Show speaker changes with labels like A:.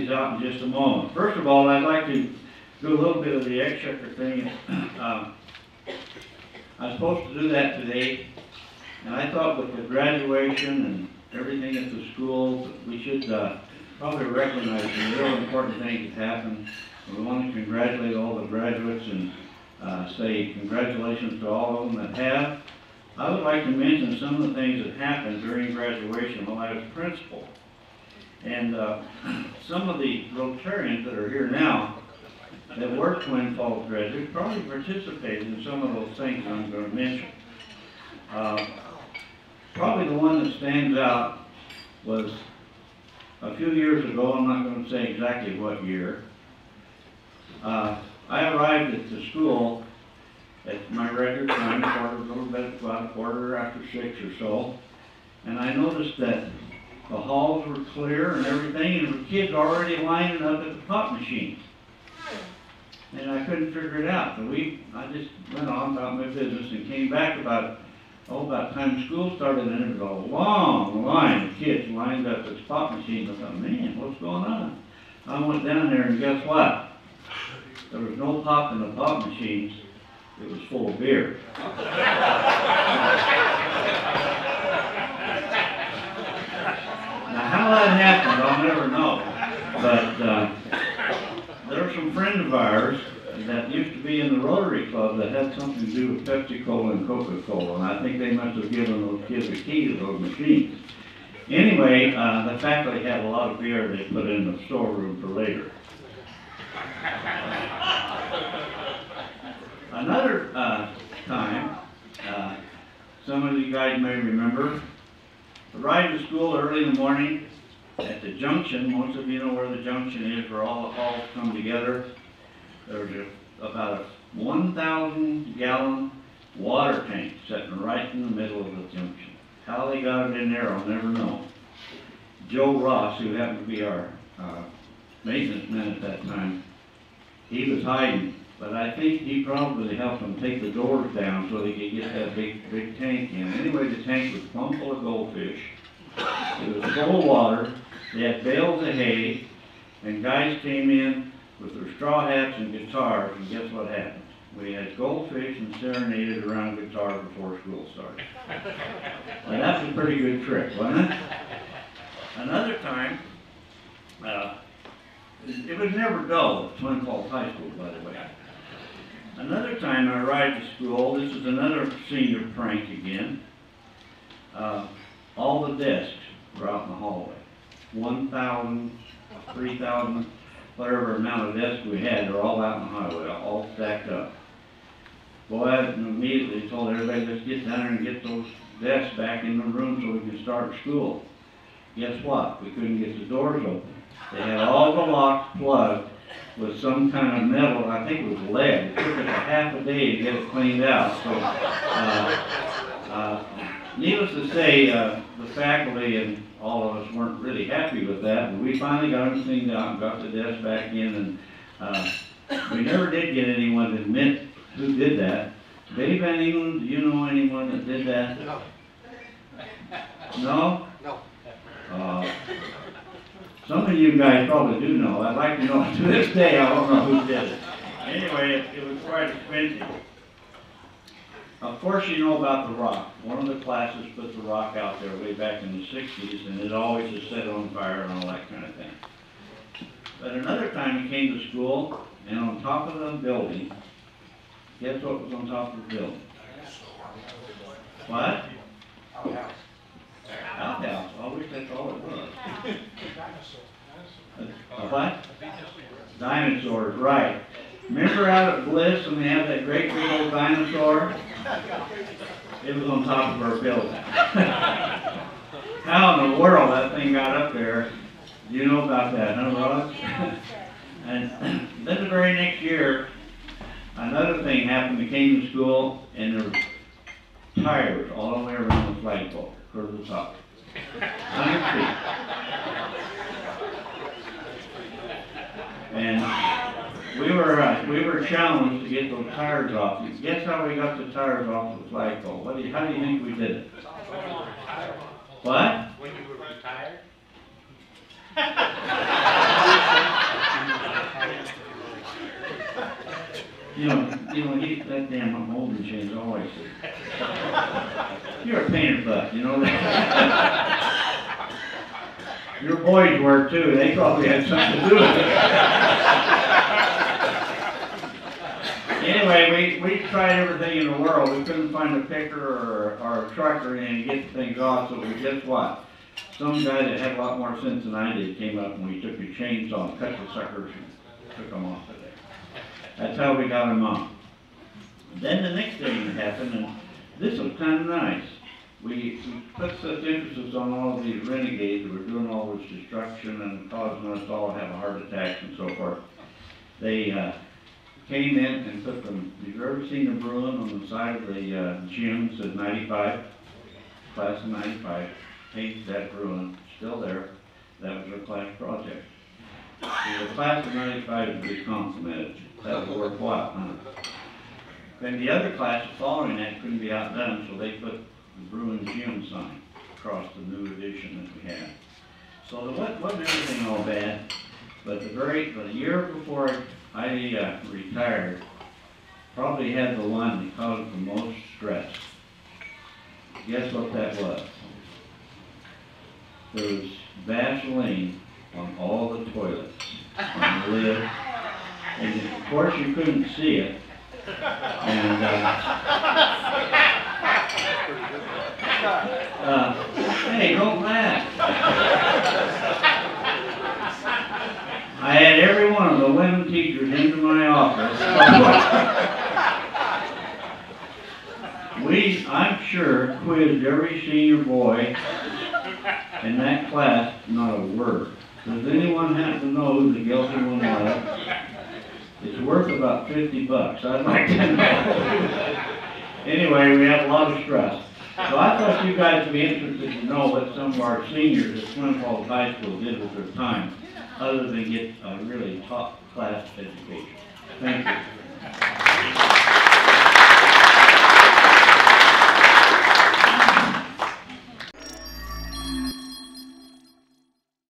A: these out in just a moment. First of all, I'd like to do a little bit of the exchequer thing. I was supposed to do that today, and I thought with the graduation and everything at the school, we should probably recognize some real important things that happened. We want to congratulate all the graduates and say congratulations to all of them that have. I would like to mention some of the things that happened during graduation while I was principal. And some of the Rotarians that are here now that were Twin Falls graduates probably participated in some of those things I'm going to mention. Probably the one that stands out was a few years ago. I'm not going to say exactly what year. I arrived at the school at my regular time, about a quarter after 6 or so, and I noticed that the halls were clear and everything, and there were kids already lining up at the pop machine. And I couldn't figure it out. So I just went on about my business and came back about time school started, and there was a long line of kids lined up at the pop machine. I thought, man, what's going on? I went down there, and guess what? There was no pop in the pop machines. It was full of beer. Now how that happened, I'll never know. But there were some friends of ours that used to be in the Rotary Club that had something to do with Pepsi-Cola and Coca-Cola, and I think they must have given those kids a key to those machines. Anyway, the faculty had a lot of beer they put in the storeroom for later. Another time, some of you guys may remember, arrived to school early in the morning at the junction. Most of you know where the junction is, where all the halls come together. There was about a 1,000-gallon water tank sitting right in the middle of the junction. How they got it in there, I'll never know. Joe Ross, who happened to be our maintenance man at that time, he was hiding. But I think he probably helped them take the doors down so they could get that big tank in. Anyway, the tank was plumb full of goldfish. It was full of water. They had bales of hay, and guys came in with their straw hats and guitars, and guess what happened? We had goldfish and serenaded around guitars before school started. Well, that was a pretty good trick, wasn't it? Another time, it was never dull at Twin Falls High School, by the way. Another time I arrived at school, this is another senior prank again. All the desks were out in the hallway. 1,000, 3,000, whatever amount of desks we had, they're all out in the highway, all stacked up. Boy, I immediately told everybody, let's get down there and get those desks back in the room so we can start school. Guess what? We couldn't get the doors open. They had all the locks plugged with some kind of metal, I think it was lead. It took us a half a day to get it cleaned out. So, needless to say, the faculty and all of us weren't really happy with that, but we finally got them cleaned out and got the desk back in, and we never did get anyone to admit who did that. Dave Van England, do you know anyone that did that?
B: No.
A: No?
B: No.
A: Some of you guys probably do know. I'd like to know. To this day, I don't know who did it. Anyway, it was quite expensive. Of course, you know about the rock. One of the classes put the rock out there way back in the 60s, and it always is set on fire and all that kind of thing. But another time he came to school, and on top of the building, guess what was on top of the building? What?
B: Outhouse.
A: Outhouse. I wish that's all it was. A what? Dinosaurs, right. Remember out at Bliss when they had that great big old dinosaur? It was on top of our building. How in the world that thing got up there? You know about that, huh, Rod? And then the very next year, another thing happened. We came to school, and there were tires all the way around the flagpole, clear to the top. 100 feet. And we were challenged to get those tires off. Guess how we got the tires off the flagpole? How do you think we did it? What?
B: When you were retired?
A: That damn molding chain's always. You're a painter butt, you know that? Your boys were too, they probably had something to do with it. Anyway, we tried everything in the world. We couldn't find a picker or a truck or anything to get the things off, so we guess what? Some guy that had a lot more sense than I did came up and we took a chainsaw and cut the suckers and took them off of there. That's how we got them off. Then the next thing that happened, and this was kind of nice. We put such emphasis on all of these renegades that were doing all this destruction and causing us all to have heart attacks and so forth. They came in and put them. Have you ever seen a Bruin on the side of the gym? It says 95, class of 95. Painted that Bruin, still there. That was our class project. So the class of 95 would be complimented. That was worthwhile, huh? Then the other class following that couldn't be outdone, so they put the Bruin gym sign across the new edition that we had. So it wasn't everything all bad, but the year before I retired, probably had the one that caused the most stress. Guess what that was? There was Vaseline on all the toilets, on the lid, and of course you couldn't see it. And hey, don't laugh. I had every one of the women teachers into my office. I'm sure, quizzed every senior boy in that class, not a word. Does anyone happen to know who the guilty one was? It's worth about $50. I'd like to know. Anyway, we have a lot of stress. So I thought you guys would be interested to know what some of our seniors at Twin Falls High School did with their time, other than get a really top class education. Thank you.